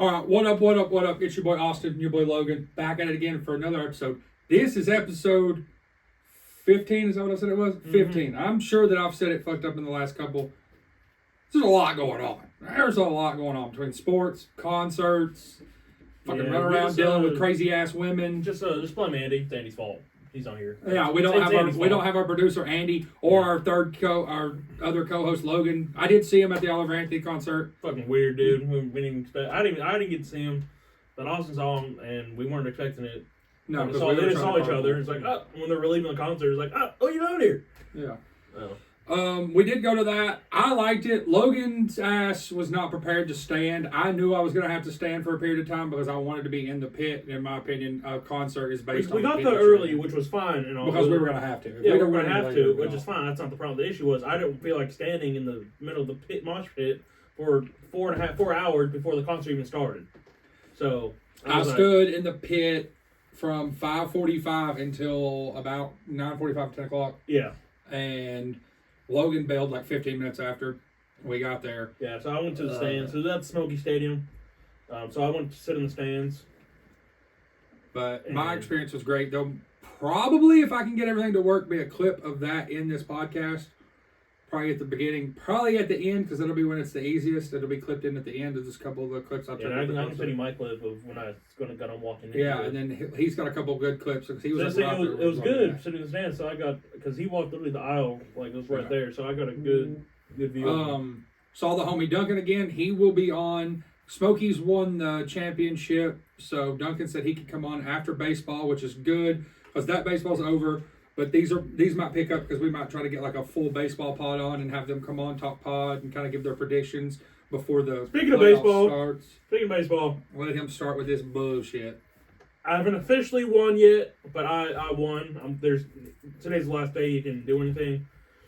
All right, what up? It's your boy Austin, your boy Logan, back at it again for another episode. This is episode 15, is that what I said it was? 15. I'm sure that I've said it fucked up in the last couple. There's a lot going on. There's a lot going on between sports, concerts, fucking run around dealing with crazy ass women. Just blame Andy. It's Andy's fault. He's on here. Yeah, we don't have our producer Andy or our other co-host Logan. I did see him at the Oliver Anthony concert. Fucking weird, dude. We didn't even expect. I didn't get to see him, but Austin saw him, and we weren't expecting it. No, because we just saw each other. It's like, oh, when they're leaving the concert, it's like, oh, you're out here. Yeah. Oh. We did go to that. I liked it. Logan's ass was not prepared to stand. I knew I was going to have to stand for a period of time because I wanted to be in the pit. In my opinion, a concert is based on we got there early, which was fine. And all because we were going to have to. Yeah, we were going to have to, which is fine. That's not the problem. The issue was I didn't feel like standing in the middle of the pit mosh pit for 4 hours before the concert even started. So I stood in the pit from 5:45 until about 9:45, 10 o'clock. Yeah. And Logan bailed like 15 minutes after we got there. Yeah, so I went to the stands. So that's Smokey Stadium. So I went to sit in the stands. But my experience was great. There'll probably, if I can get everything to work, be a clip of that in this podcast. Probably at the beginning. Probably at the end, because it'll be when it's the easiest. It'll be clipped in at the end of just a couple of the clips I've I can send you my clip of when I was got on walking in. Yeah, and then he's got a couple of good clips. Because he was it was good sitting in the stands. So I got, because he walked literally the aisle, like it was right there. So I got a good view. Saw the homie Duncan again. He will be on. Smokey's won the championship. So Duncan said he could come on after baseball, which is good. Because that baseball's over. But these might pick up because we might try to get like a full baseball pod on and have them come on, talk pod, and kind of give their predictions before the Speaking of baseball starts. Speaking of baseball, Let him start with this bullshit. I haven't officially won yet, but I won. Today's the last day you can do anything,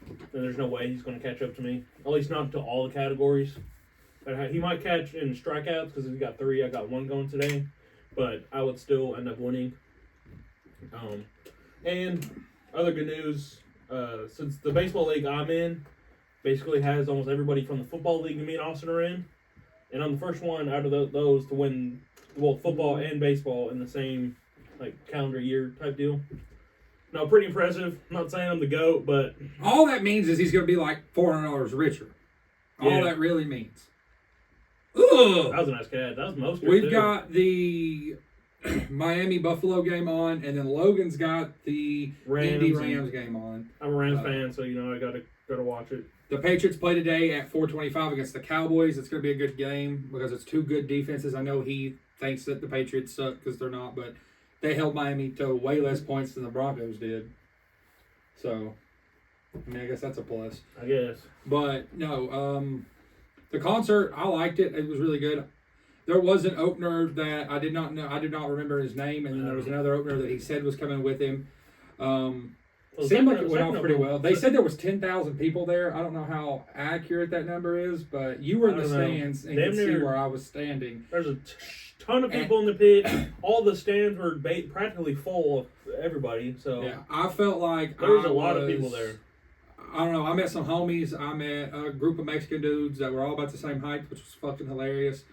and there's no way he's going to catch up to me. At least not to all the categories. But he might catch in strikeouts because he's got 3. I got 1 going today, but I would still end up winning. And other good news, since the baseball league I'm in basically has almost everybody from the football league me and Austin are in, and I'm the first one out of those to win both football and baseball in the same calendar year type deal. No, pretty impressive. I'm not saying I'm the GOAT, but all that means is he's going to be like $400 richer. All that really means. Ugh. That was a nice cat. That was most. We've got the Miami Buffalo game on, and then Logan's got the Indy Rams game on. I'm a Rams fan, so I gotta watch it. The Patriots play today at 4:25 against the Cowboys. It's going to be a good game because it's 2 good defenses. I know he thinks that the Patriots suck because they're not, but they held Miami to way less points than the Broncos did. So, I guess that's a plus. I guess. But no, the concert, I liked it. It was really good. There was an opener that I did not know. I did not remember his name, and then there was another opener that he said was coming with him. Seemed like it went off pretty well. They said there was 10,000 people there. I don't know how accurate that number is, but you were in the stands and you can see where I was standing. There's a ton of people in the pit. All the stands were practically full of everybody. So yeah, I felt like there was a lot of people there. I don't know. I met some homies. I met a group of Mexican dudes that were all about the same height, which was fucking hilarious.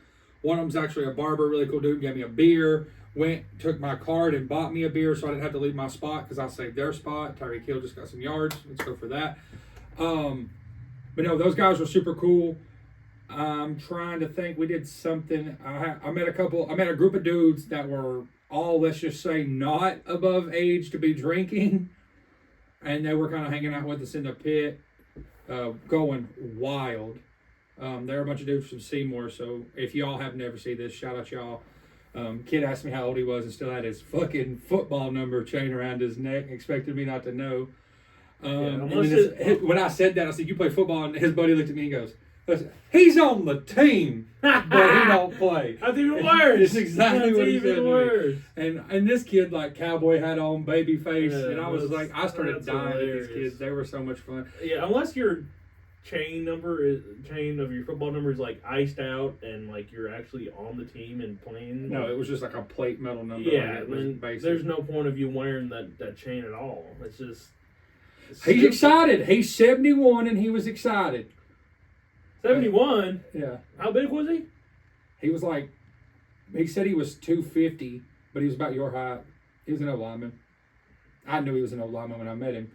One of them's actually a barber, really cool dude, gave me a beer, took my card and bought me a beer so I didn't have to leave my spot because I saved their spot. Tyreek Hill just got some yards. Let's go for that. But no, those guys were super cool. I'm trying to think. We did something. I met a group of dudes that were all, let's just say, not above age to be drinking. And they were kind of hanging out with us in the pit, going wild. They're a bunch of dudes from Seymour, so if y'all have never seen this, shout out y'all. Kid asked me how old he was and still had his fucking football number chain around his neck, expected me not to know. When I said that, I said, "You play football?" And his buddy looked at me and goes, "Listen, he's on the team, but he don't play." That's even worse. It's exactly what he said to me. And this kid, cowboy hat on, baby face, and I was like, I started dying at these kids. They were so much fun. Yeah, unless your chain of your football number is iced out and you're actually on the team and playing. No, it was just a plate metal number. Yeah, there's no point of you wearing that chain at all. It's just. He's excited. He's 71 and he was excited. 71? Yeah. How big was he? He was He said he was 250, but he was about your height. He was an old lineman. I knew he was an old lineman when I met him,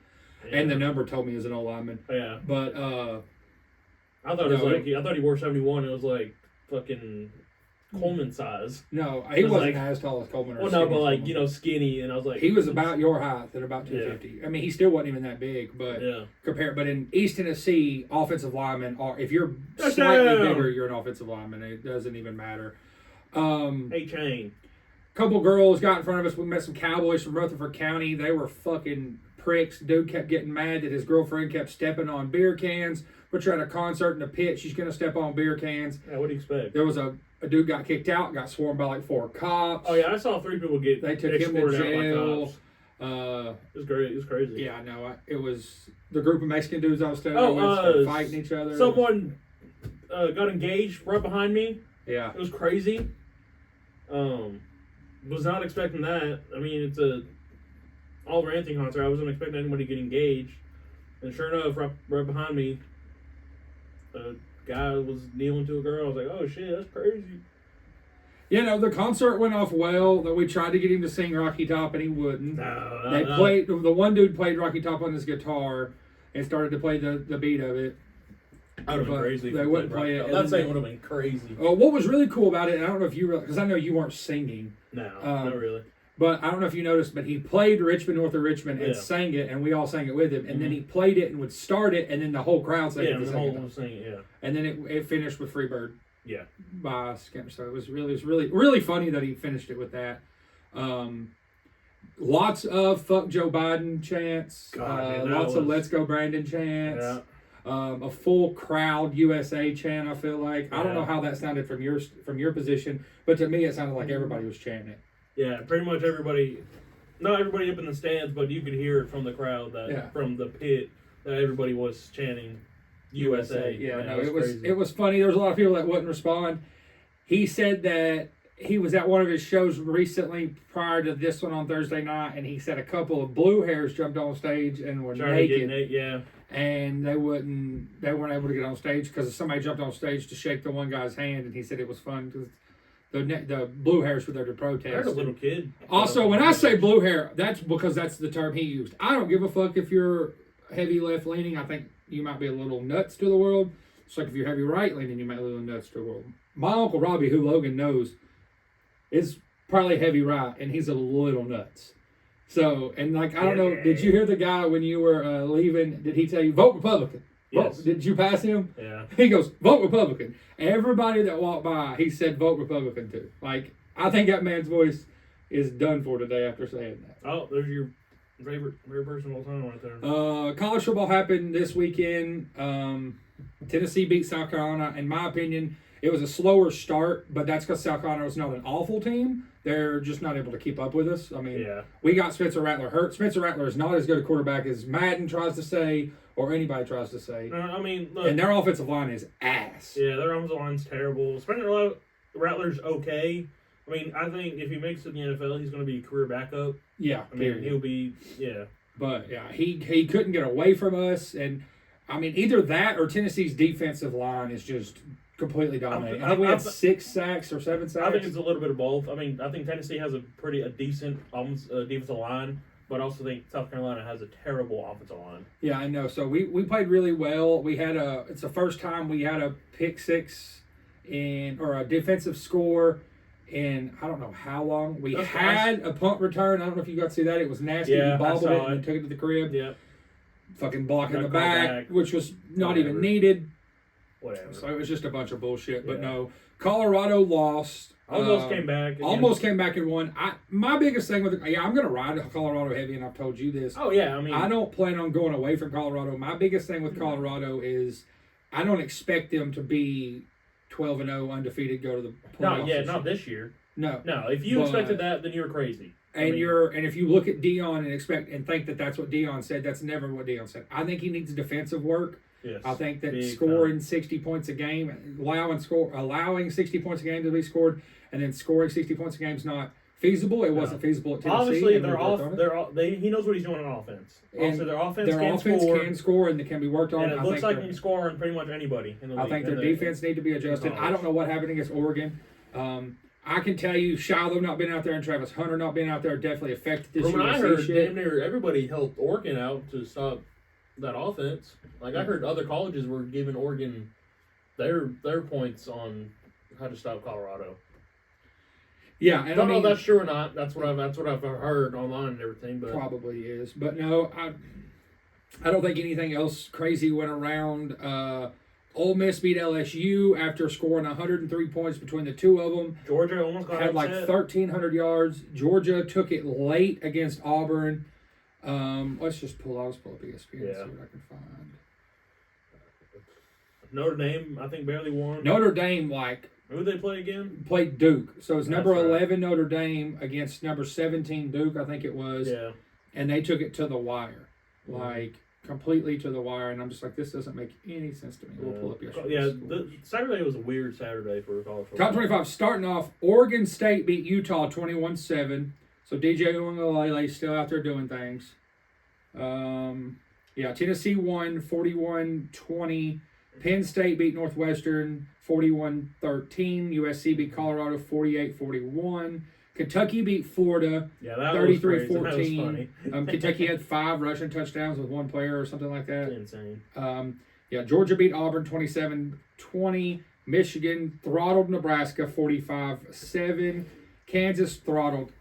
and the number told me he was an old lineman. Yeah, but I thought it was like I thought he wore 71. It was like fucking Coleman size. No, he wasn't like, as tall as Coleman. Well, no, but like skinny, and I was like, he was about your height at about 250. Yeah. I mean, he still wasn't even that big, but But in East Tennessee, offensive linemen are if you're slightly bigger, you're an offensive lineman. It doesn't even matter. Hey, Chain. Couple girls got in front of us. We met some cowboys from Rutherford County. They were fucking pricks. Dude kept getting mad that his girlfriend kept stepping on beer cans. We're trying a concert in the pit. She's gonna step on beer cans. Yeah, what do you expect? There was a dude got kicked out, got swarmed by like 4 cops. Oh yeah, I saw 3 people get. They took him to jail. It was great. It was crazy. Yeah, I know. It was the group of Mexican dudes I was standing with fighting each other. Someone got engaged right behind me. Yeah, it was crazy. Was not expecting that. I mean, it's a Oliver Anthony concert. I wasn't expecting anybody to get engaged, and sure enough, right behind me, a guy was kneeling to a girl. I was like, "Oh shit, that's crazy." You know, the concert went off well. That we tried to get him to sing Rocky Top, and he wouldn't. They played. The one dude played Rocky Top on his guitar and started to play the beat of it. I would have been crazy. They wouldn't play it. That thing would have been crazy. What was really cool about it, and I don't know if you because I know you weren't singing. No, not really. But I don't know if you noticed, but he played Richmond, North of Richmond, and sang it, and we all sang it with him. And then he played it and would start it, and then the whole crowd sang it. Yeah, the whole one sang it. Yeah. And then it finished with Freebird. Yeah. By Skimmer. So it was really funny that he finished it with that. Lots of "Fuck Joe Biden" chants. Lots of "Let's Go Brandon" chants. Yeah. A full crowd USA chant. I feel like I don't know how that sounded from your position, but to me it sounded like everybody was chanting it. Yeah, pretty much everybody. Not everybody up in the stands, but you could hear it from the crowd from the pit that everybody was chanting USA. Yeah, no, it was funny. There was a lot of people that wouldn't respond. He said that he was at one of his shows recently prior to this one on Thursday night, and he said a couple of blue hairs jumped on stage and were naked. Yeah. And they weren't able to get on stage because somebody jumped on stage to shake the one guy's hand, and he said it was fun because the blue hairs were there to protest. There's a little kid. Also, when I say blue hair, that's because that's the term he used. I don't give a fuck if you're heavy left leaning. I think you might be a little nuts to the world. It's like if you're heavy right leaning, you might be a little nuts to the world. My Uncle Robbie, who Logan knows, is probably heavy right, and he's a little nuts. So, and like, I don't know, did you hear the guy when you were leaving, did he tell you, vote Republican? Yes. Did you pass him? Yeah. He goes, vote Republican. Everybody that walked by, he said, vote Republican too. Like, I think that man's voice is done for today after saying that. Oh, there's your favorite person of all time right there. College football happened this weekend. Tennessee beat South Carolina. In my opinion, it was a slower start, but that's because South Carolina was not an awful team. They're just not able to keep up with us. I mean, we got Spencer Rattler hurt. Spencer Rattler is not as good a quarterback as Madden tries to say or anybody tries to say. I mean, look. And their offensive line is ass. Yeah, their offensive line's terrible. Spencer Rattler's okay. I mean, I think if he makes it in the NFL, he's going to be a career backup. Yeah, I mean, he'll be, But, yeah, he couldn't get away from us. And, I mean, either that or Tennessee's defensive line is just completely dominating. I think we had 6 sacks or 7 sacks. I think it's a little bit of both. I mean, I think Tennessee has a decent defensive line, but I also think South Carolina has a terrible offensive line. Yeah, I know. So we played really well. It's the first time we had a pick six or a defensive score in I don't know how long. We had a punt return. I don't know if you got to see that. It was nasty. Yeah, we bobbled it and then took it to the crib. Yeah. Fucking blocking the back, which was not even needed. Whatever. So it was just a bunch of bullshit. But no, Colorado lost. Almost came back. Almost came back and won. My biggest thing with I'm going to ride Colorado heavy, and I've told you this. Oh, yeah. I mean, I don't plan on going away from Colorado. My biggest thing with Colorado is I don't expect them to be 12-0 undefeated, go to the playoffs. Not this year. No. If you expected that, then you're crazy. And if you look at Dion and think that that's what Dion said, that's never what Dion said. I think he needs defensive work. Yes. I think that scoring 60 points a game, allowing 60 points a game to be scored, and then scoring 60 points a game is not feasible. It wasn't feasible at Tennessee. Obviously, he knows what he's doing on offense. Also, their offense can score and they can be worked on. And it looks like he can score on pretty much anybody in the league. I think their defense need to be adjusted. I don't know what happened against Oregon. I can tell you, Shiloh not being out there and Travis Hunter not being out there definitely affected this From what I USC heard, shit. damn near everybody helped Oregon out to stop that offense. Like I heard other colleges were giving Oregon their points on how to stop Colorado. Yeah, and Don't know if that's true or not. That's what I've heard online and everything. But probably is, but no, I don't think anything else crazy went around. Ole Miss beat LSU after scoring 103 points between the two of them. Georgia almost got had like upset. 1,300 yards. Georgia took it late against Auburn. Let's just pull up ESPN and see what I can find. Notre Dame, I think, barely won. Notre Dame, who did they play again? Played Duke. So it's number That's right. 11 Notre Dame against number 17 Duke, I think it was. Yeah. And they took it to the wire. Completely to the wire. And I'm just like, this doesn't make any sense to me. We'll pull up yesterday's scores. Saturday was a weird Saturday for college football. Top 25, starting off, Oregon State beat Utah 21-7. So DJ Uiagalelei still out there doing things. Tennessee won 41-20. Penn State beat Northwestern 41-13. USC beat Colorado 48-41. Kentucky beat Florida 33-14. Kentucky had 5 rushing touchdowns with 1 player or something like that. That's insane. Georgia beat Auburn 27-20. Michigan throttled Nebraska 45-7. Texas throttled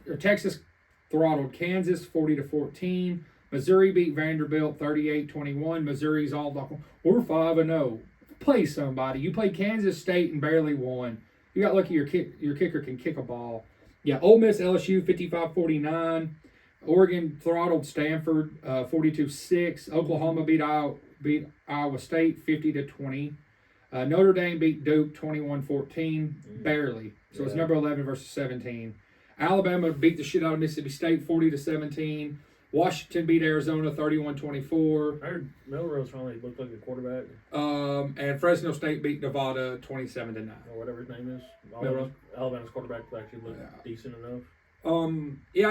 Kansas 40-14. Missouri beat Vanderbilt 38-21. Missouri's all like, we're 5-0. Play somebody. You played Kansas State and barely won. You got lucky your kicker can kick a ball. Yeah, Ole Miss LSU 55-49. Oregon throttled Stanford 42-6. Oklahoma beat Iowa State 50-20. Notre Dame beat Duke 21-14, barely. So it's number 11 versus 17. Alabama beat the shit out of Mississippi State 40-17. Washington beat Arizona 31-24. I heard Melrose finally looked like a quarterback. And Fresno State beat Nevada 27-9. Or whatever his name is. Melrose. Alabama's quarterback actually looked decent enough.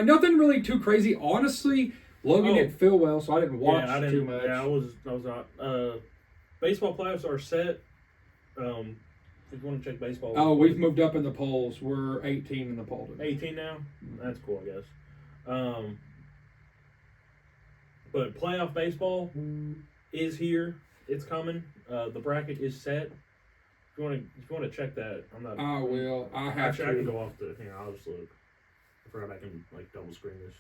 Nothing really too crazy. Honestly, Logan didn't feel well, so I didn't watch too much. Yeah, I was not. Baseball playoffs are set. If you want to check baseball. Oh, we've moved up in the polls. We're 18 in the poll today. 18 now? That's cool, I guess. But playoff baseball is here. It's coming. The bracket is set. If you want to check that, I'm not. I will. I have actually, to. I can go off the. Here, I'll just look. I forgot I can double screen this.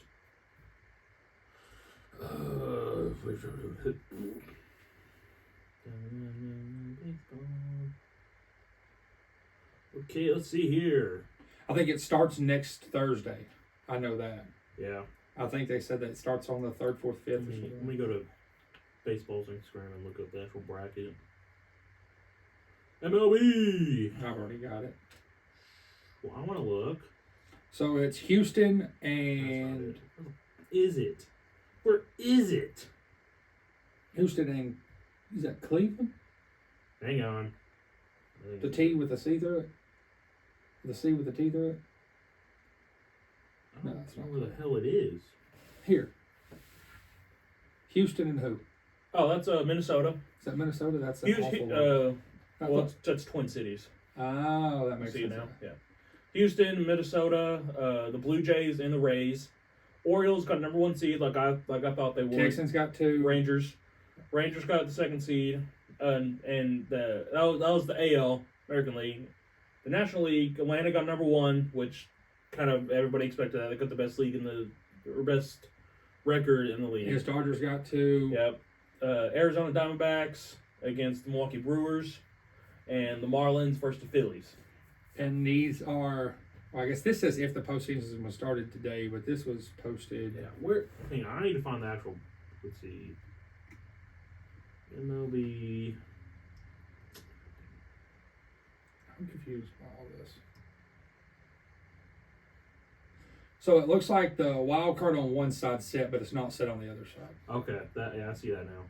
Okay, let's see here. I think it starts next Thursday. I know that. Yeah. I think they said that it starts on the 3rd, 4th, 5th. Let me go to baseball's Instagram and look up the actual bracket. MLB. I've already got it. Well, I want to look. So it's Houston and Is it? Where is it? Houston and is that Cleveland? Hang on. The T with the C through it. The C with the T through it. I don't know where the hell it is. Here. Houston and who? Oh, that's Minnesota. Is that Minnesota? That's that's Twin Cities. Oh, that makes sense. sense. Now? Yeah. Houston, Minnesota, the Blue Jays, and the Rays. Orioles got number 1 seed, like I thought they would. Texans got 2. Rangers got the 2nd seed, and that was the AL American League. The National League, Atlanta got number 1, which kind of everybody expected that. They got the best league best record in the league. Yes, Dodgers got 2. Yep. Arizona Diamondbacks against the Milwaukee Brewers, and the Marlins versus the Phillies. And these are, well, I guess this says if the postseason was started today, but this was posted. Yeah. Hang on, I need to find the actual. Let's see. MLB. I'm confused by all this. So it looks like the wild card on one side set, but it's not set on the other side. Okay, I see that now.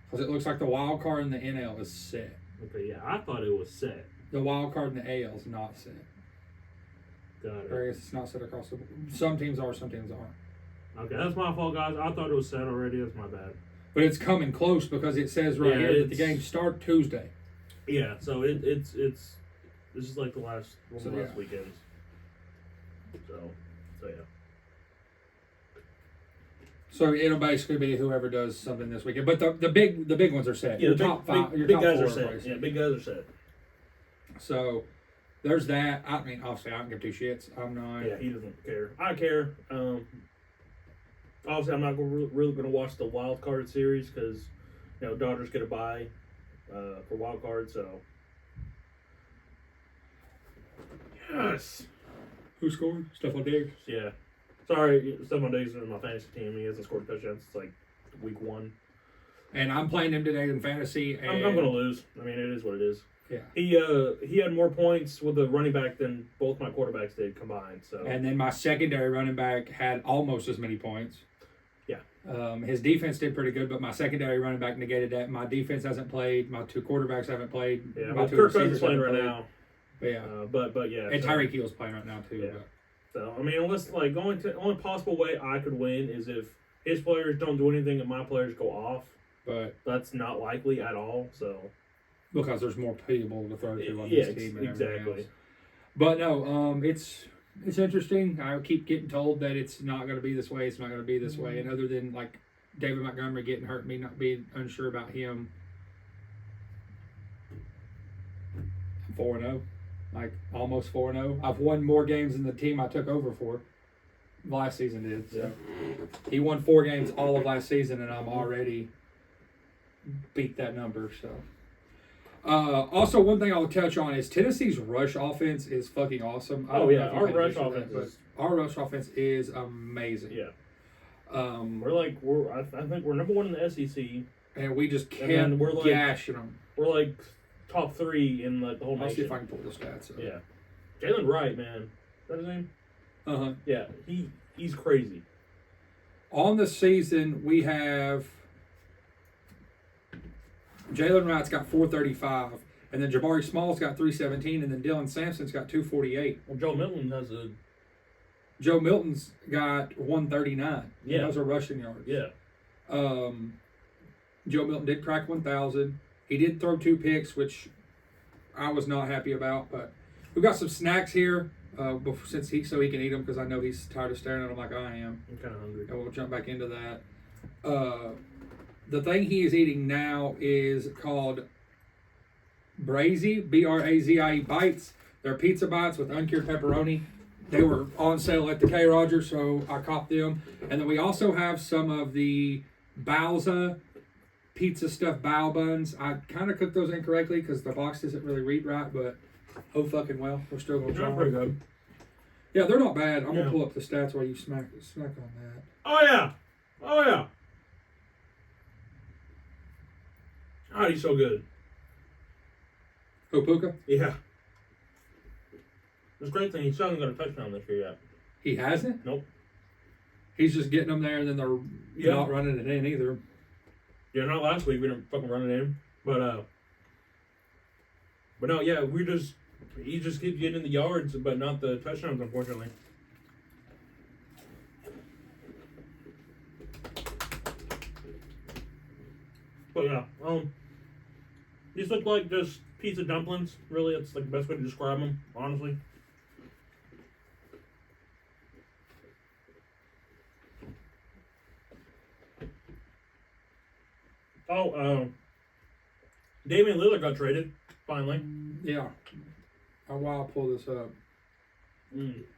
Because it looks like the wild card in the NL is set. Okay, yeah, I thought it was set. The wild card in the AL is not set. Got it. Or I guess it's not set across the board. Some teams are, some teams aren't. Okay, that's my fault, guys. I thought it was set already. That's my bad. But it's coming close because it says right here that the games start Tuesday. Yeah, so it's This is like the last one of the last weekends. So yeah. So it'll basically be whoever does something this weekend. But the big ones are set. Yeah, your the top five, your big top guys four are set. places. Yeah, big guys are set. So there's that. I mean, obviously, I don't give two shits. I'm not. Yeah, he doesn't care. I care. Obviously, I'm not really going to watch the wild card series because Dodgers get a bye for wild card. So yes. Who scored? Stephon Diggs. Yeah. Sorry, Stephon Diggs is in my fantasy team. He hasn't scored a touchdown since like week 1. And I'm playing him today in fantasy. And I'm going to lose. I mean, it is what it is. Yeah. He had more points with the running back than both my quarterbacks did combined. So. And then my secondary running back had almost as many points. Yeah. His defense did pretty good, but my secondary running back negated that. My defense hasn't played. My 2 quarterbers haven't played. Yeah, my 2 Kirk Cousins playing right now. But yeah. But yeah. And Tyreek Hill's playing right now too. Yeah. But. So I mean, unless like only possible way I could win is if his players don't do anything and my players go off. But that's not likely at all. So because there's more people to throw to on this team and everything else. But no, it's interesting. I keep getting told that it's not going to be this way. It's not going to be this way. And other than like David Montgomery getting hurt, me not being unsure about him, I'm 4-0. Like almost 4-0. I've won more games than the team I took over for. Last season did. So he won 4 games all of last season, and I'm already beat that number. So also one thing I'll touch on is Tennessee's rush offense is fucking awesome. Oh yeah, our rush offense is amazing. Yeah. I think we're number 1 in the SEC, and we just can't gashing them. We're like top 3 in like the whole nation. I'll see if I can pull the stats up. Yeah. Jalen Wright, man. Is that his name? Uh-huh. Yeah, he's crazy. On the season, we have Jalen Wright's got 435, and then Jabari Small's got 317, and then Dylan Sampson's got 248. Well, Joe Milton's got 139. Yeah. Those are rushing yards. Yeah. Joe Milton did crack 1,000. He did throw 2 picks, which I was not happy about. But we've got some snacks here so he can eat them because I know he's tired of staring at them like I am. I'm kind of hungry. And we'll jump back into that. The thing he is eating now is called Brazy, B-R-A-Z-I-E bites. They're pizza bites with uncured pepperoni. They were on sale at the K. Rogers, so I copped them. And then we also have some of the Bowza pizza stuffed bao buns. I kind of cooked those incorrectly because the box doesn't really read right, but oh fucking well. We're still going to try. They're pretty good. Yeah, they're not bad. I'm going to pull up the stats while you smack on that. Oh, yeah. Oh, he's so good. Puka? Yeah. It's a great thing. He still hasn't got a touchdown this year yet. He hasn't? Nope. He's just getting them there, and then they're not running it in either. Yeah, not last week. We didn't fucking run it in. But no, yeah, he just keeps getting in the yards, but not the touchdowns, unfortunately. But yeah, these look like just pizza dumplings. Really, it's like the best way to describe them, honestly. Damian Lillard got traded, finally. Yeah. While I pull this up.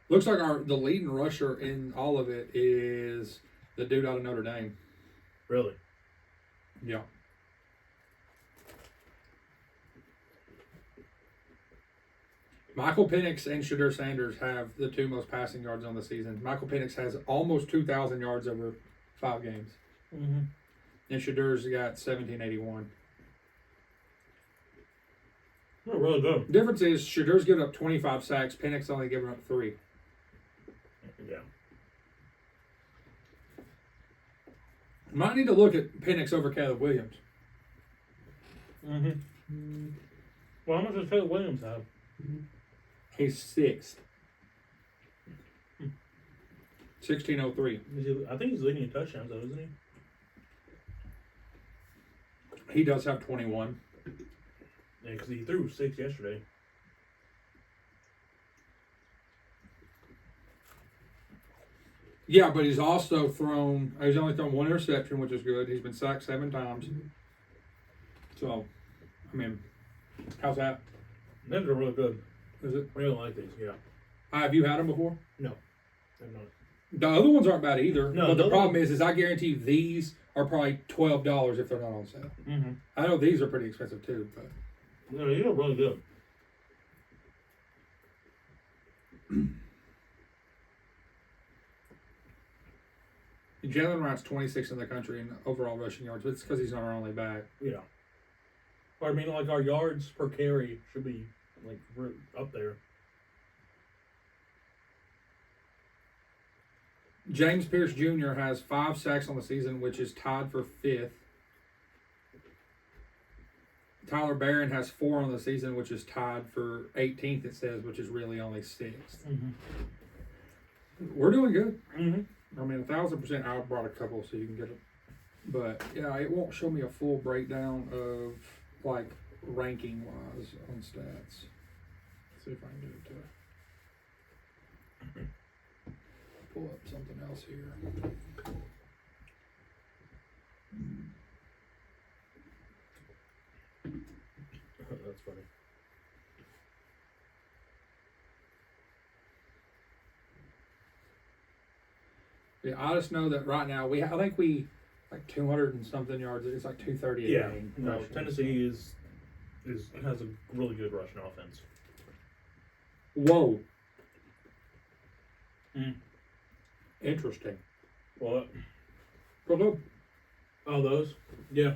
Looks like the leading rusher in all of it is the dude out of Notre Dame. Really? Yeah. Michael Penix and Shadur Sanders have the 2 most passing yards on the season. Michael Penix has almost 2,000 yards over 5 games. Mm-hmm. And Shadur's got 1,781. Oh, really good. Difference is Shadur's giving up 25 sacks. Penix only giving up 3. Yeah. Might need to look at Penix over Caleb Williams. Mm-hmm. Well, how much does Caleb Williams have? He's 6th. 1603. I think he's leading in touchdowns, though, isn't he? He does have 21. Yeah, because he threw 6 yesterday. Yeah, but he's also he's only thrown one interception, which is good. He's been sacked 7 times. So, I mean, how's that? These are really good. Is it? I really like these, yeah. Have you had them before? No. I'm not. The other ones aren't bad either. No, but the problem is I guarantee you these are probably $12 if they're not on sale. Mm-hmm. I know these are pretty expensive too, but No, these are really good. Jalen Wright's 26th in the country in overall rushing yards, but it's because he's not our only back. Yeah. But I mean, like, our yards per carry should be, like, up there. James Pierce Jr. has 5 sacks on the season, which is tied for 5th. Tyler Barron has 4 on the season, which is tied for 18th, it says, which is really only 6th. Mm-hmm. We're doing good. Mm-hmm. I mean, 1,000%. I brought a couple so you can get it. But, yeah, it won't show me a full breakdown of, like, ranking-wise on stats. Let's see if I can get it to pull up something else here. That's funny. Yeah, I just know that right now I think we like 200 and something yards. It's like 230 a Yeah. game. No, rushing. Tennessee has a really good rushing offense. Whoa. Mm. Interesting. What? Go look. Oh, those? Yeah.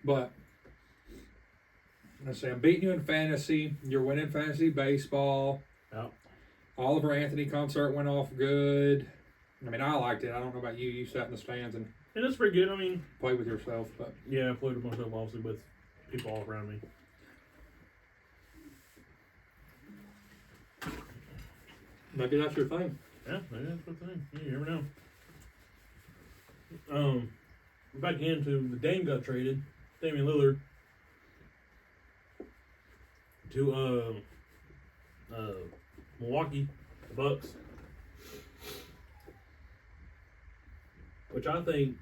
But let's say I'm beating you in fantasy. You're winning fantasy baseball. Yeah. Oliver Anthony concert went off good. I mean, I liked it. I don't know about you. You sat in the stands and And it's pretty good. I mean, played with yourself, but yeah, I played with myself, obviously, with people all around me. maybe that's your thing. Yeah, maybe that's the thing. You never know. Back into the Dame got traded, Damian Lillard, to Milwaukee, the Bucks, which I think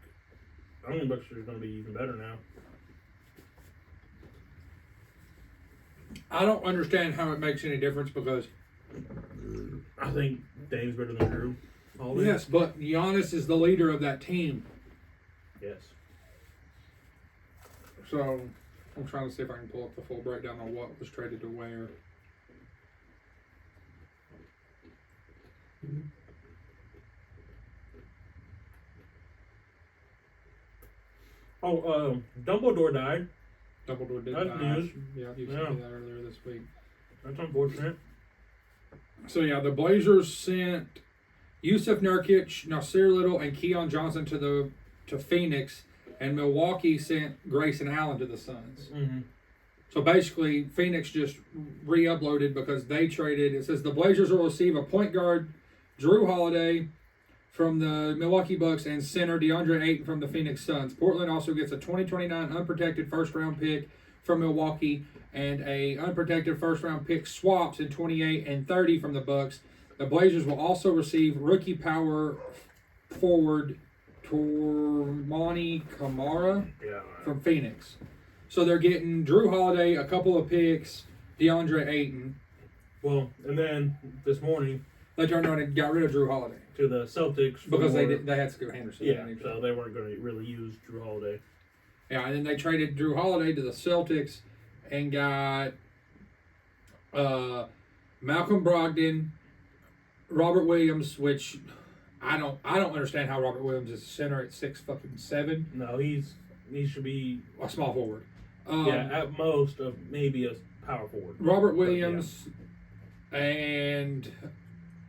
the Bucks are going to be even better now. I don't understand how it makes any difference because I think Dame's better than Drew. Holiday. yes, but Giannis is the leader of that team. Yes. So I'm trying to see if I can pull up the full breakdown on what was traded to where. Oh, Dumbledore died. Dumbledore did That's die. news. Yeah, you sent me that earlier this week. That's unfortunate. So yeah, the Blazers sent Yusuf Nurkic, Nasir Little, and Keon Johnson to Phoenix, and Milwaukee sent Grayson Allen to the Suns. Mm-hmm. So basically, Phoenix just re-uploaded because they traded. It says the Blazers will receive a point guard, Drew Holiday, from the Milwaukee Bucks, and center DeAndre Ayton from the Phoenix Suns. Portland also gets a 2029 unprotected first-round pick from Milwaukee and a unprotected first-round pick swaps in 28 and 30 from the Bucks. The Blazers will also receive rookie power forward Toumani Camara from Phoenix. So they're getting Drew Holiday, a couple of picks, DeAndre Ayton. Well, and then this morning They turned around and got rid of Drew Holiday to the Celtics because they had Scoot Henderson. Yeah, so they weren't going to really use Drew Holiday. Yeah, and then they traded Drew Holiday to the Celtics and got Malcolm Brogdon, Robert Williams, which I don't understand how Robert Williams is a center at 6'7". No, he should be A small forward. at most maybe a power forward. Robert Williams and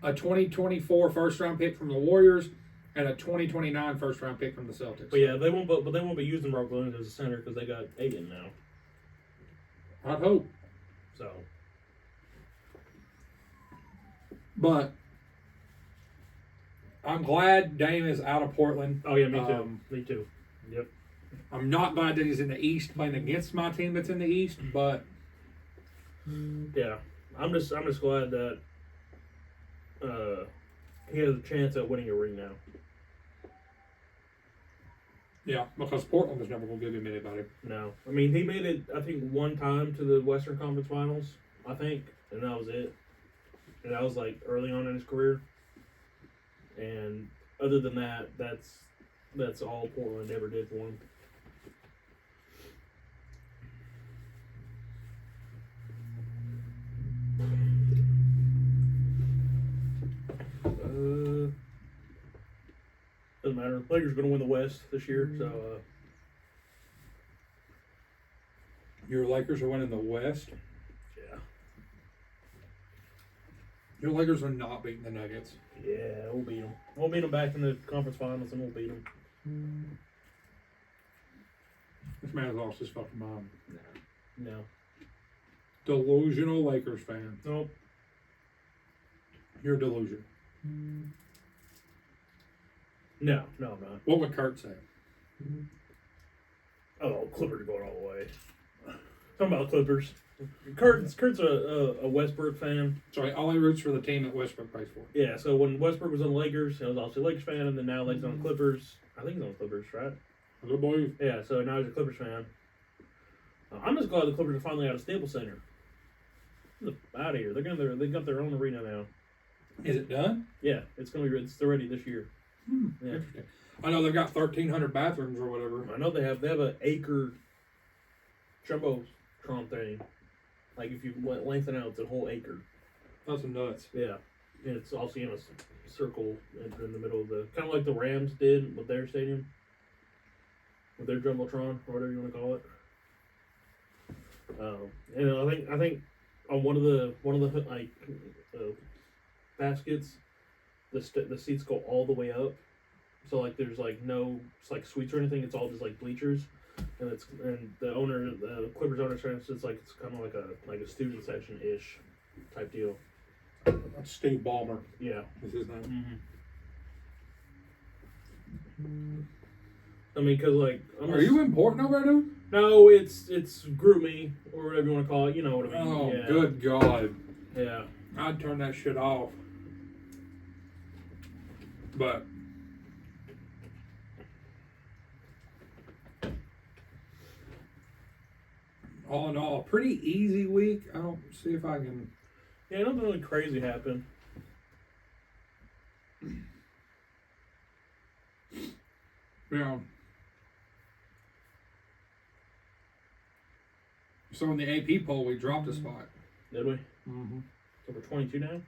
a 2024 first round pick from the Warriors and a 2029 first round pick from the Celtics. But yeah, they won't be using Robert Williams as a center because they got Aiden now. I'd hope. So, but I'm glad Dame is out of Portland. oh yeah, me too. Me too. Yep. I'm not glad that he's in the East playing against my team that's in the East, but Yeah, I'm just glad that he has a chance at winning a ring now. Yeah, because Portland was never going to give him anybody. No, I mean he made it. I think one time to the Western Conference Finals. I think, and that was it. And that was like early on in his career. And other than that, that's all Portland ever did for him. Doesn't matter. Lakers are going to win the West this year, so. Your Lakers are winning the West. Yeah. Your Lakers are not beating the Nuggets. Yeah, we'll beat them. We'll beat them back in the conference finals, and we'll beat them. This man has lost his fucking mind. No. Delusional Lakers fan. Nope. You're delusional. No, I'm not. What would Kurt say? Oh, Clippers are going all the way. Talking about the Clippers. Kurt's a Westbrook fan. So he only roots for the team that Westbrook plays for. Yeah, so when Westbrook was on the Lakers, he was also a Lakers fan, and then now he's on the Clippers. I think he's on the Clippers, right? I do believe. Yeah, so now he's a Clippers fan. I'm just glad the Clippers are finally out of Staples Center. Get out of here. They got their own arena now. Is it done? Yeah, it's ready this year. Yeah. Interesting. I know they've got 1,300 bathrooms or whatever. I know they have an acre jumbotron thing. Like if you lengthen out, it's a whole acre. That's nuts. Yeah, and it's also in a circle in the middle of the kind of like the Rams did with their stadium, with their jumbotron or whatever you want to call it. And I think on one of the like baskets, the seats go all the way up. So like there's like no like suites or anything. It's all just like bleachers, and the Clippers owner says it's kind of like a student section ish type deal. That's Steve Ballmer. Yeah, Is his name? Mm-hmm. I mean, cause like Are you important over there, dude? No, it's GroupMe or whatever you want to call it. You know what I mean? Oh, yeah. good God! Yeah. I'd turn that shit off. But all in all, a pretty easy week. I don't see if I can. Yeah, nothing really crazy happened. Yeah. So in the AP poll, we dropped a spot. Did we? Mm-hmm. So we're 22 now?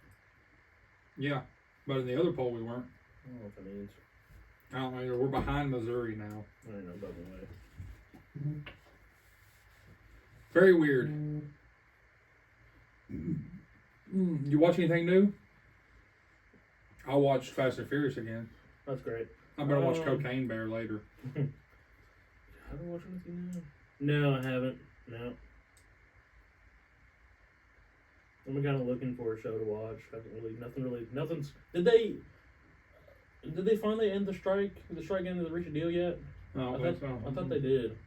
Yeah, but in the other poll, we weren't. I don't know what that means. I don't know. We're behind Missouri now. I don't know about the way. Very weird. You watch anything new? I watched Fast and Furious again. That's great. I'm gonna watch Cocaine Bear later. Have I watched anything new? No, I haven't. No. I'm kind of looking for a show to watch. Nothing's. Did they finally end the strike? Did the strike end the reach a deal yet? No, I thought they did.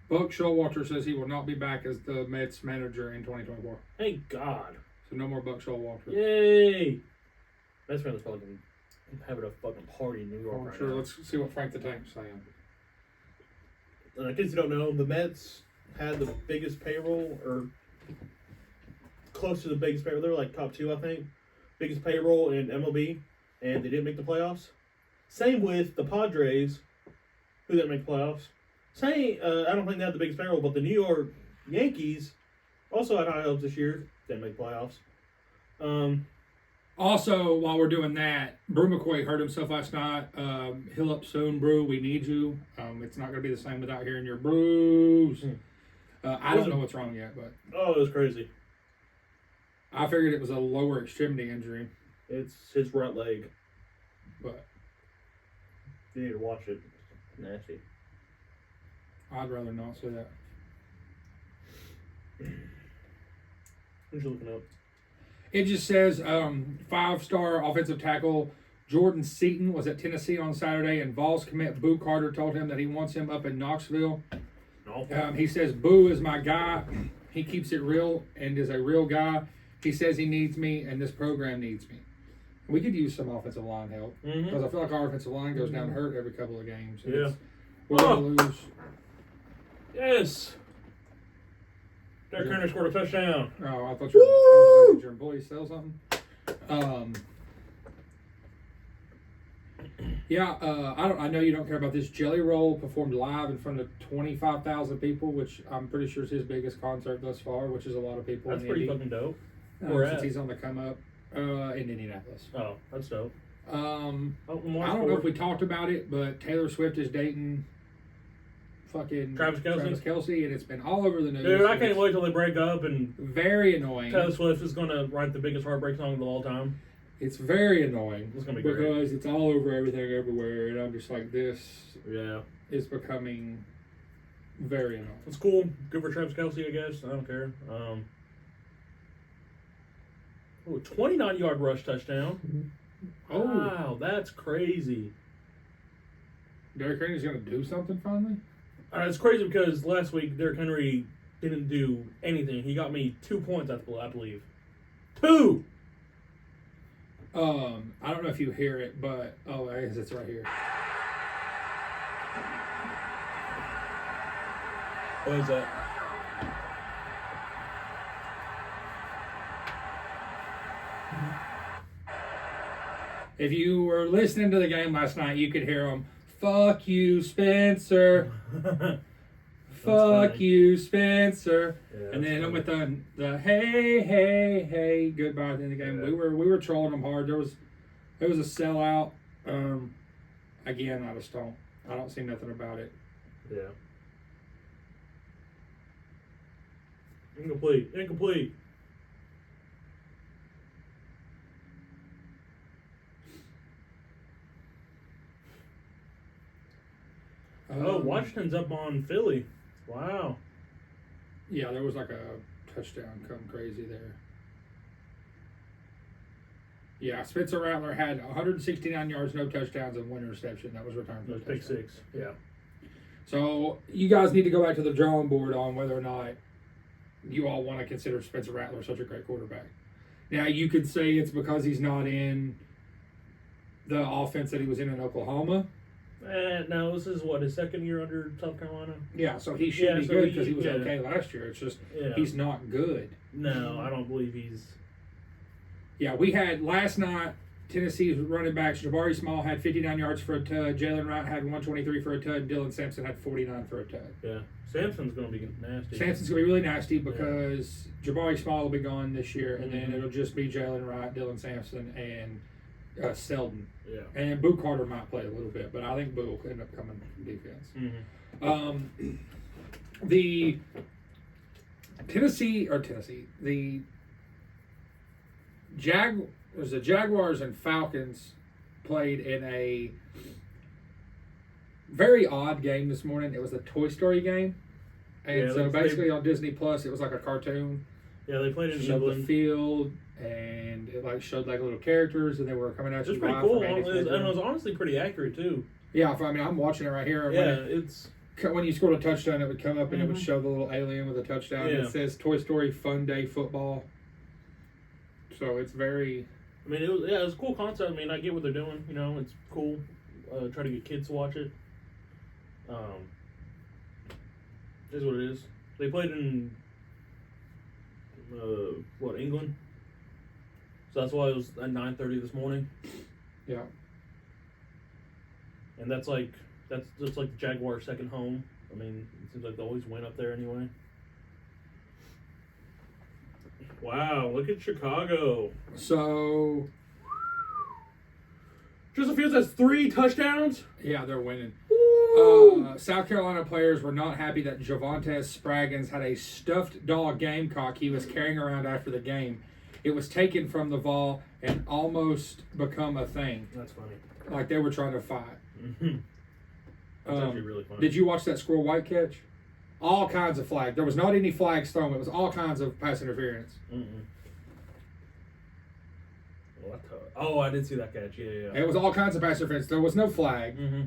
Buck Showalter says he will not be back as the Mets manager in 2024. Thank God. So no more Buck Showalter. Yay! Mets fans fucking having a fucking party in New York right Sure, now. let's see what Frank the Tank's saying. In case you don't know, the Mets had the biggest payroll, or close to the biggest payroll. They were like top 2, I think. Biggest payroll in MLB, and they didn't make the playoffs. Same with the Padres, who didn't make the playoffs. I don't think they had the biggest payroll, but the New York Yankees also had high hopes this year. Didn't make the playoffs. Also, while we're doing that, Brew McCoy hurt himself last night. Heal up soon, Brew. We need you. It's not going to be the same without hearing your brews. I don't know what's wrong yet, but Oh, it was crazy. I figured it was a lower extremity injury. It's his right leg. But You need to watch it. It's nasty. I'd rather not say that. Who's you looking up? It just says 5-star offensive tackle Jordan Seaton was at Tennessee on Saturday, and Vols commit Boo Carter told him that he wants him up in Knoxville. No. He says, Boo is my guy. He keeps it real and is a real guy. He says he needs me, and this program needs me. We could use some offensive line help because I feel like our offensive line goes down hurt every couple of games. Yeah. We're going to lose. Yes. Derrick Henry scored a touchdown. Oh, I thought you were your employee sell something. I know you don't care about this. Jelly Roll performed live in front of 25,000 people, which I'm pretty sure is his biggest concert thus far, which is a lot of people. That's in pretty Indy. fucking dope. Since he's on the come up in Indianapolis. Oh, that's dope. I don't know if we talked about it, but Taylor Swift is dating fucking Travis Kelce, and it's been all over the news. Dude, I can't wait till they break up and very annoying. Taylor Swift is going to write the biggest heartbreak song of all time. It's very annoying. It's going to be because great. it's all over everything everywhere, and I'm just like, this Yeah. is becoming very annoying. It's cool. Good for Travis Kelce, I guess. I don't care. 29-yard rush touchdown. Oh. Wow, that's crazy. Derrick Henry's going to do something finally? It's crazy because last week Derrick Henry didn't do anything. He got me 2 points, I believe. 2! I don't know if you hear it, but I guess it's right here. What is that? If you were listening to the game last night, you could hear him. Fuck you, Spencer. Fuck funny. you, Spencer. Yeah, and then funny. with the hey goodbye at the end of the game. Yeah. We were trolling them hard. It was a sellout. Again, I don't see nothing about it. Yeah. Incomplete. Washington's up on Philly. Wow. Yeah, there was like a touchdown come crazy there. Yeah, Spencer Rattler had 169 yards, no touchdowns, and one interception. That was returned for a Pick touchdown. 6. Yeah. So you guys need to go back to the drawing board on whether or not you all want to consider Spencer Rattler such a great quarterback. Now, you could say it's because he's not in the offense that he was in Oklahoma. No, this is his second year under South Carolina? Yeah, so he should be so good because he was yeah. okay last year. It's just Yeah. he's not good. No, I don't believe he's... Yeah, we had last night Tennessee's running backs. Jabari Small had 59 yards for a tud. Jalen Wright had 123 for a tud. Dylan Sampson had 49 for a tud. Yeah. Samson's going to be nasty. Sampson's going to be really nasty because Jabari Small will be gone this year, and then it'll just be Jalen Wright, Dylan Sampson, and Selden. Yeah. And Boo Carter might play a little bit, but I think Boo will end up coming from defense. Mm-hmm. The Jaguars and Falcons played in a very odd game this morning. It was a Toy Story game. And so basically on Disney Plus, it was like a cartoon. Yeah, they played in showed England. the field, and it showed like little characters, and they were coming at you. It's pretty live cool. from Andy's And it bedroom. was honestly pretty accurate, too. Yeah, I'm watching it right here. Yeah, When you scored a touchdown, it would come up and it would show the little alien with a touchdown. Yeah. It says Toy Story Fun Day Football. So it's very... I mean, it was a cool concept. I mean, I get what they're doing. You know, it's cool. Try to get kids to watch it. Is what it is. They played in England. So that's why it was at 9:30 this morning. Yeah. And that's like the Jaguars' second home. I mean, it seems like they always win up there anyway. Wow, look at Chicago. So... Justin Fields has 3 touchdowns? Yeah, they're winning. South Carolina players were not happy that Javonte Spraggins had a stuffed dog gamecock he was carrying around after the game. It was taken from the Vol and almost become a thing. That's funny. Like they were trying to fight. Mm-hmm. That's actually really funny. Did you watch that Squirrel White catch? All kinds of flags. There was not any flags thrown. It was all kinds of pass interference. Mm-mm. Oh, I did see that catch. Yeah. It was all kinds of pass interference. There was no flag, Mm-hmm.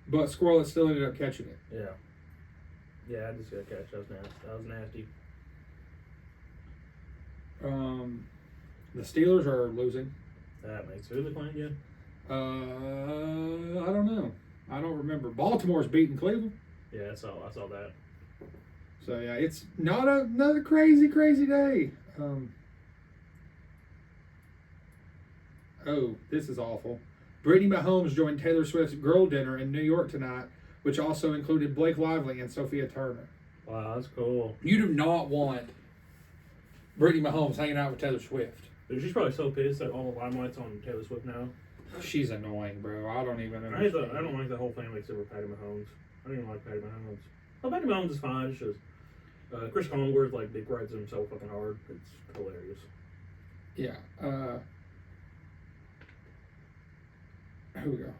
but Squirrel still ended up catching it. Yeah, I did see that catch. That was nasty. The Steelers are losing. That makes who they playing again? I don't know. I don't remember. Baltimore's beating Cleveland. Yeah, I saw that. So yeah, it's not another crazy day. Oh, this is awful. Brittany Mahomes joined Taylor Swift's girl dinner in New York tonight, which also included Blake Lively and Sophia Turner. Wow, that's cool. You do not want Brittany Mahomes hanging out with Taylor Swift. Dude, she's probably so pissed that all the limelight's on Taylor Swift now. She's annoying, bro. I don't even I understand. don't like the whole family except for Patty Mahomes. I don't even like Patty Mahomes. Oh, Patty Mahomes is fine. It's just Chris Collinsworth like dick rides him so fucking hard. It's hilarious. Yeah. Here we go.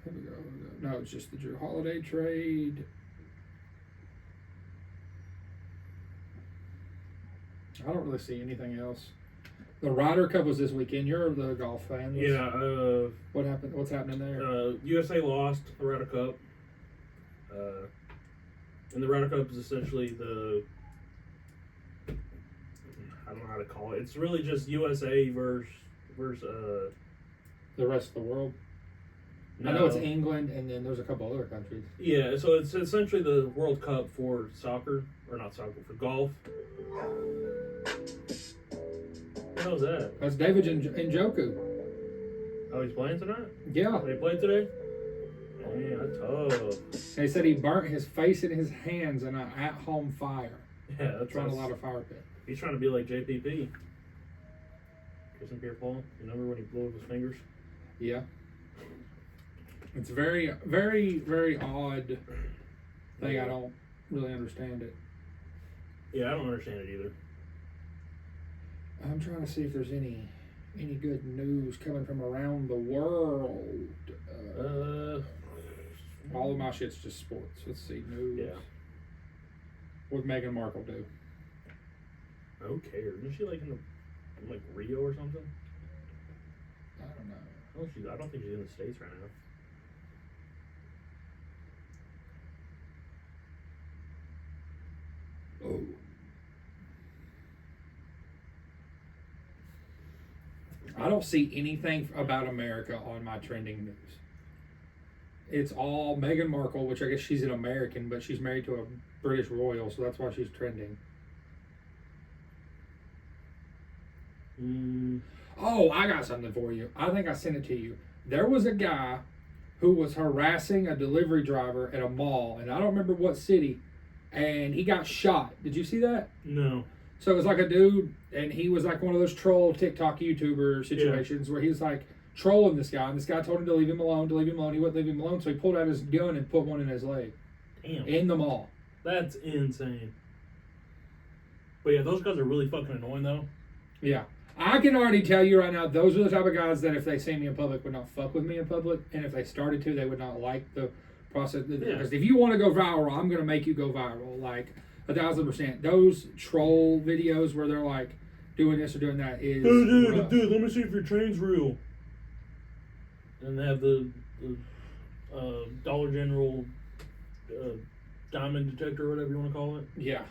No, it's just the Drew Holiday trade. I don't really see anything else. The Ryder Cup was this weekend. You're the golf fan. Yeah. What happened? What's happening there? USA lost the Ryder Cup. And the Ryder Cup is essentially I don't know how to call it. It's really just USA versus the rest of the world. No. I know it's England, and then there's a couple other countries. Yeah, so it's essentially the World Cup for soccer, or not soccer, for golf. What the hell is that? That's David Njoku. Oh, he's playing tonight? Yeah. They played today? Man, that's tough. They said he burnt his face and his hands in an at-home fire. Yeah, that's trying a lot of fire pit. He's trying to be like JPP. Jason Pierre-Paul. You remember when he blew up his fingers? Yeah. It's very, very, very odd thing. I don't really understand it. Yeah, I don't understand it either. I'm trying to see if there's any good news coming from around the world. All of my shit's just sports. Let's see, news. Yeah. What would Meghan Markle do? Who cares? Isn't she like in Rio or something? I don't know. I don't think she's in the States right now. Oh. I don't see anything about America on my trending news. It's all Meghan Markle, which I guess she's an American, but she's married to a British royal, so that's why she's trending. Oh, I got something for you. I think I sent it to you. There was a guy who was harassing a delivery driver at a mall, and I don't remember what city, and he got shot. Did you see that? No. So it was like a dude, and he was like one of those troll TikTok YouTuber situations where he was like trolling this guy, and this guy told him to leave him alone. He wouldn't leave him alone, so he pulled out his gun and put one in his leg. Damn. In the mall. That's insane. But yeah, those guys are really fucking annoying though. Yeah. I can already tell you right now, those are the type of guys that if they see me in public would not fuck with me in public, and if they started to, they would not like the process. Yeah. Because if you want to go viral, I'm going to make you go viral. Like 1,000%. Those troll videos where they're like doing this or doing that is dude, let me see if your chain's real. And they have the Dollar General diamond detector or whatever you want to call it. Yeah.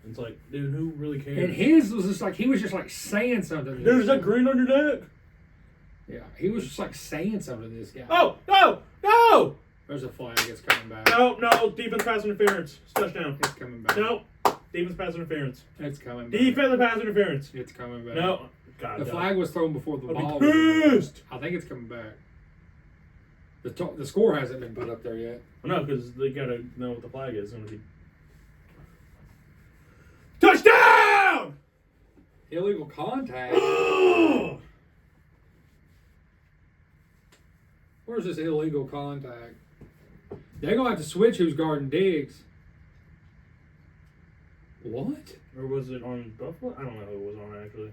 It's like, dude, who really cares? And his was just like, he was just like saying something. Dude, is that green on your neck? Yeah, he was just like saying something to this guy. Oh, no, no! There's a flag, it's coming back. No, defense pass interference. It's touchdown. It's coming back. No, defense pass interference. It's coming back. Defensive pass interference. It's coming back. No. God, the flag was thrown before the ball. Pissed. I think it's coming back. The score hasn't been put up there yet. No, because they gotta know what the flag is. It's gonna be touchdown. Illegal contact. Where's this illegal contact? They're gonna have to switch who's guarding Diggs. What? Or was it on Buffalo? I don't know who it was on actually.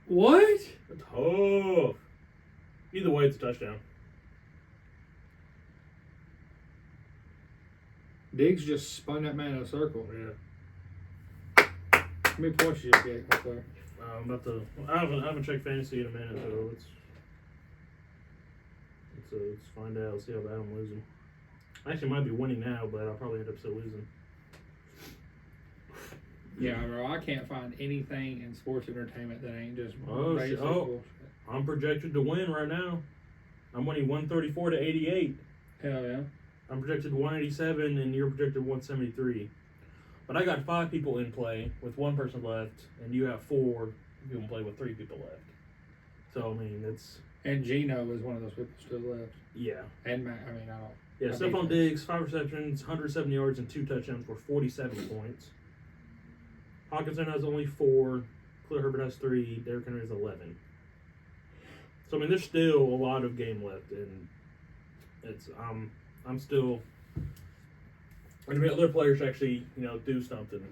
What? Tough. Either way, it's a touchdown. Diggs just spun that man in a circle. Yeah. How many points did you get up there? I'm about to. I haven't checked fantasy in a minute, so let's find out. See how bad I'm losing. I actually might be winning now, but I'll probably end up still losing. Yeah, bro, I can't find anything in sports entertainment that ain't just Oh, basic oh. bullshit. I'm projected to win right now. I'm winning 134 to 88. Hell yeah. I'm projected 187, and you're projected 173. But I got 5 people in play with 1 person left, and you have 4 people in play with 3 people left. So I mean, it's And Gino is one of those people still left. yeah. And Matt, I mean, I don't. Yeah, I Stephon think- Diggs, 5 receptions, 107 yards, and 2 touchdowns for 47 points. Hawkinson has only 4. Khalil Herbert has 3. Derrick Henry has 11. So I mean, there's still a lot of game left, and it's I'm still. And other players actually, do something.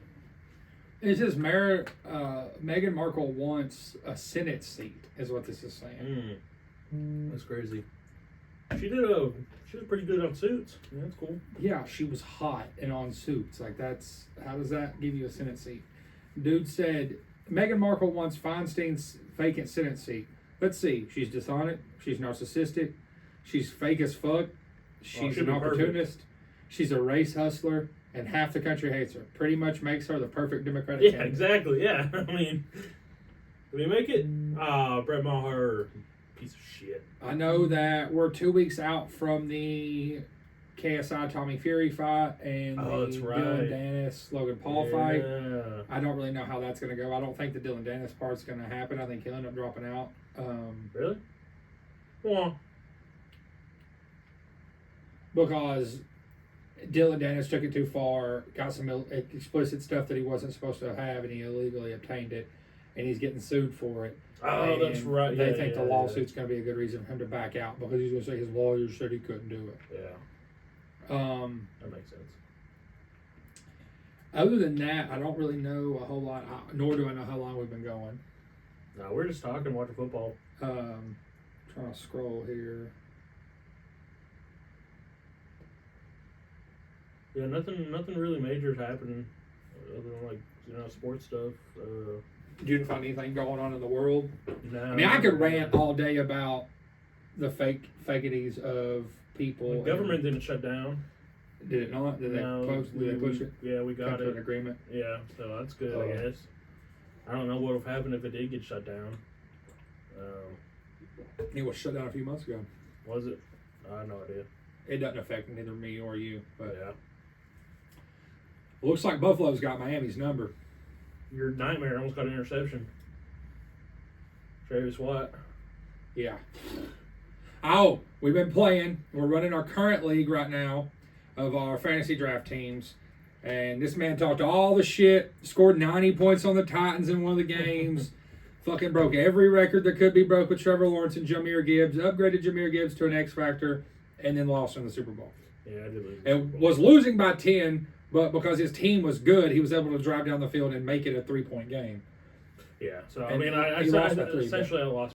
It says Meghan Markle wants a Senate seat, is what this is saying. That's crazy. She was pretty good on Suits. Yeah, that's cool. Yeah, she was hot and on Suits. Like, that's, how does that give you a Senate seat? Dude said, Meghan Markle wants Feinstein's vacant Senate seat. Let's see. She's dishonest. She's narcissistic. She's fake as fuck. She's she'll an be perfect. opportunist. She's a race hustler. And half the country hates her. Pretty much makes her the perfect Democratic Yeah, candidate. exactly. Yeah, I mean, did we make it? Brett Maher, piece of shit. I know that we're 2 weeks out from the KSI Tommy Fury fight and Oh, that's the right. Dylan Dennis Logan Paul fight. Yeah. I don't really know how that's going to go. I don't think the Dylan Dennis part's going to happen. I think he'll end up dropping out. Really? Well, Because Dylan Dennis took it too far, got some explicit stuff that he wasn't supposed to have, and he illegally obtained it, and he's getting sued for it. oh, that's And right. They Yeah, think yeah, the lawsuit's going to be a good reason for him to back out because he's going to say his lawyers said he couldn't do it. Yeah, that makes sense. Other than that, I don't really know a whole lot, nor do I know how long we've been going. No, we're just talking, watching football. Trying to scroll here. Yeah, nothing really major is happening other than sports stuff. You didn't find anything going on in the world? No, I mean, I could rant all day about the fakities of people. The government didn't shut down. Did it not? Did they push it? Yeah, we Come got to an it. agreement. Yeah, so that's good, Oh. I guess. I don't know what would have happened if it did get shut down. It was shut down a few months ago. Was it? I have no idea. It doesn't affect neither me or you, but Yeah. looks like Buffalo's got Miami's number. Your nightmare almost got an interception. Travis Watt. Yeah. Oh, we've been playing. We're running our current league right now of our fantasy draft teams. And this man talked all the shit, scored 90 points on the Titans in one of the games, fucking broke every record that could be broke with Trevor Lawrence and Jahmyr Gibbs, upgraded Jahmyr Gibbs to an X Factor, and then lost in the Super Bowl. Yeah, I did lose. And was losing by 10, but because his team was good, he was able to drive down the field and make it a 3-point game. Yeah, so And I he lost by 3, essentially I lost